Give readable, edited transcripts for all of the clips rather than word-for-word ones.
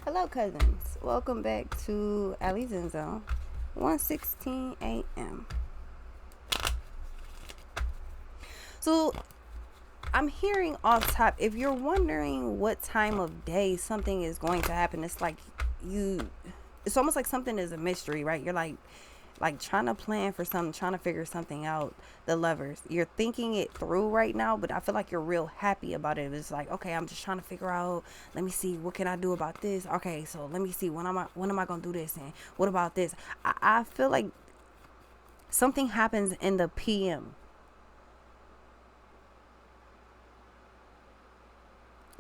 Hello, cousins. Welcome back to Allie's in Zone. 1:16 a.m. So I'm hearing off top. If you're wondering what time of day something is going to happen, it's like you. It's almost like something is a mystery, right? You're like trying to plan for something, trying to figure something out. The lovers, you're thinking it through right now, but I feel like you're real happy about it. It's like, okay, I'm just trying to figure out, let me see, what can I do about this? Okay, so let me see, when am I gonna do this, and what about this? I feel like something happens in the PM.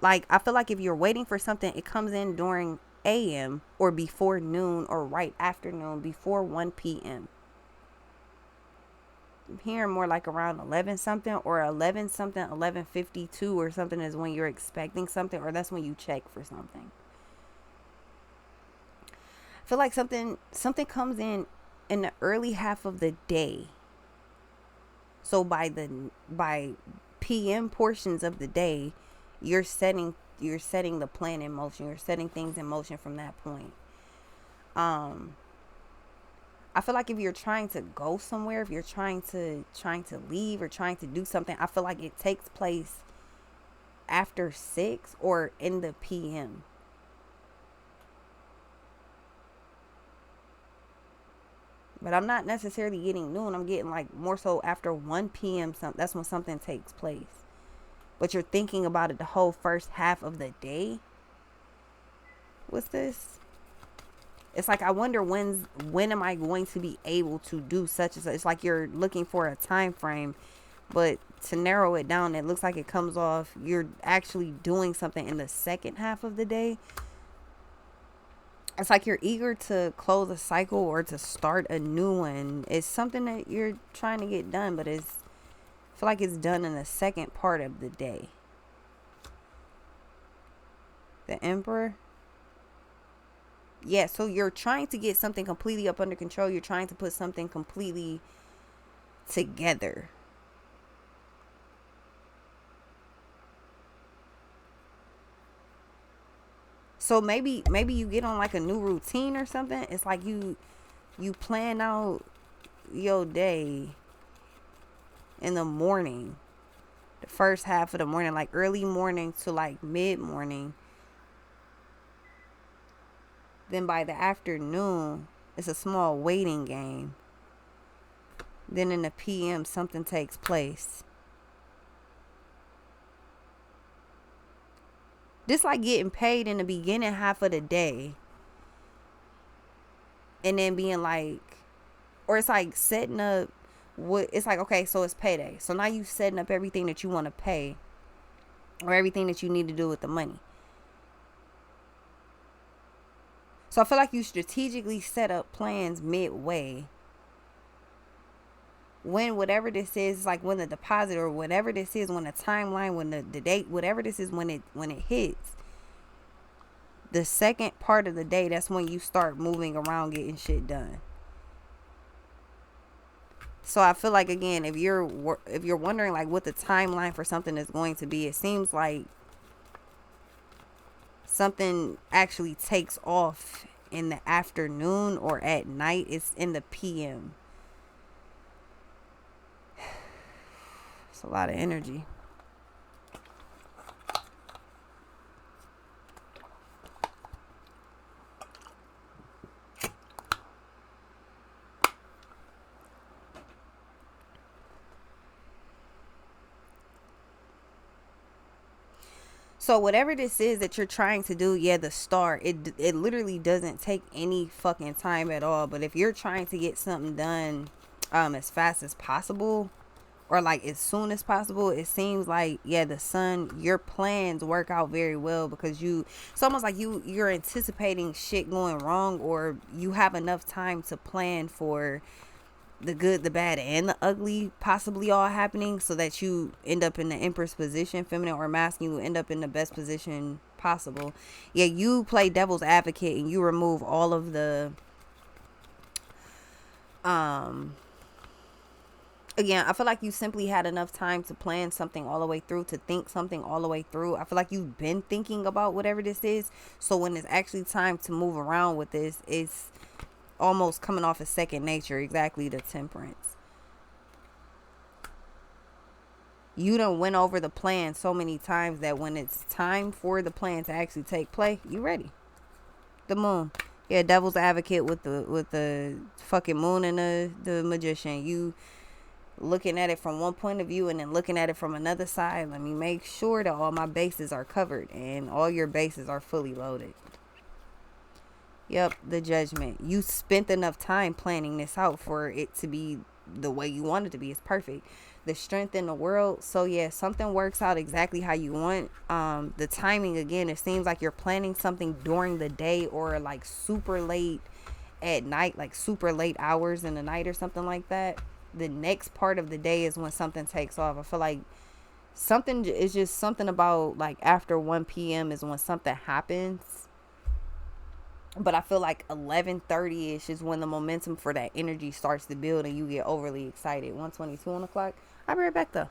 Like, I feel like if you're waiting for something, it comes in during AM or before noon or right after noon, before 1 p.m. I'm hearing more like around 11 something or 11 something, 11:52 or something is when you're expecting something, or that's when you check for something. I feel like something comes in the early half of the day. So by PM portions of the day, you're setting the plan in motion. You're setting things in motion from that point. Um I feel like if you're trying to go somewhere, if you're trying to leave or trying to do something, I feel like it takes place after 6 or in the PM. But I'm not necessarily getting noon. I'm getting like more so after 1 p.m. That's when something takes place. But you're thinking about it the whole first half of the day. What's this? It's like, I wonder when am I going to be able to do such and such. It's like you're looking for a time frame, but to narrow it down, it looks like it comes off you're actually doing something in the second half of the day. It's like you're eager to close a cycle or to start a new one. It's something that you're trying to get done, but I feel like it's done in the second part of the day. The Emperor. Yeah, so you're trying to get something completely up under control. You're trying to put something completely together. So maybe you get on like a new routine or something. It's like you plan out your day in the morning, the first half of the morning, like early morning to like mid morning. Then by the afternoon, it's a small waiting game. Then in the PM, something takes place. Just like getting paid in the beginning half of the day, and then being like, or it's like setting up what it's like, okay, so it's payday. So now you setting up everything that you want to pay or everything that you need to do with the money. So I feel like you strategically set up plans midway when whatever this is, like when the deposit or whatever this is, when the timeline, when the date, whatever this is, when it hits the second part of the day, that's when you start moving around getting shit done. So I feel like, again, if you're wondering like what the timeline for something is going to be, it seems like something actually takes off in the afternoon or at night. It's in the PM. It's a lot of energy. So whatever this is that you're trying to do, yeah, the start, it literally doesn't take any fucking time at all. But if you're trying to get something done as fast as possible, or like as soon as possible, it seems like, yeah, the sun, your plans work out very well because it's almost like you're anticipating shit going wrong, or you have enough time to plan for the good, the bad, and the ugly possibly all happening, so that you end up in the Empress position, feminine or masculine. You end up in the best position possible. Yeah, you play devil's advocate and you remove all of the Again, I feel like you simply had enough time to plan something all the way through, to think something all the way through. I feel like you've been thinking about whatever this is. So when it's actually time to move around with this, it's almost coming off as second nature. Exactly, the Temperance. You done went over the plan so many times that when it's time for the plan to actually take place, you ready. The Moon. Yeah, devil's advocate with the fucking moon and the magician. You looking at it from one point of view and then looking at it from another side. Let me make sure that all my bases are covered and all your bases are fully loaded. Yep, the Judgment. You spent enough time planning this out for it to be the way you want it to be. It's perfect. The Strength in the World. So yeah, something works out exactly how you want. The timing, again, it seems like you're planning something during the day or like super late at night, like super late hours in the night or something like that. The next part of the day is when something takes off. I feel like something is just something about like after 1 p.m. is when something happens. But I feel like 11:30ish is when the momentum for that energy starts to build and you get overly excited. 1:22 on the clock. I'll be right back though.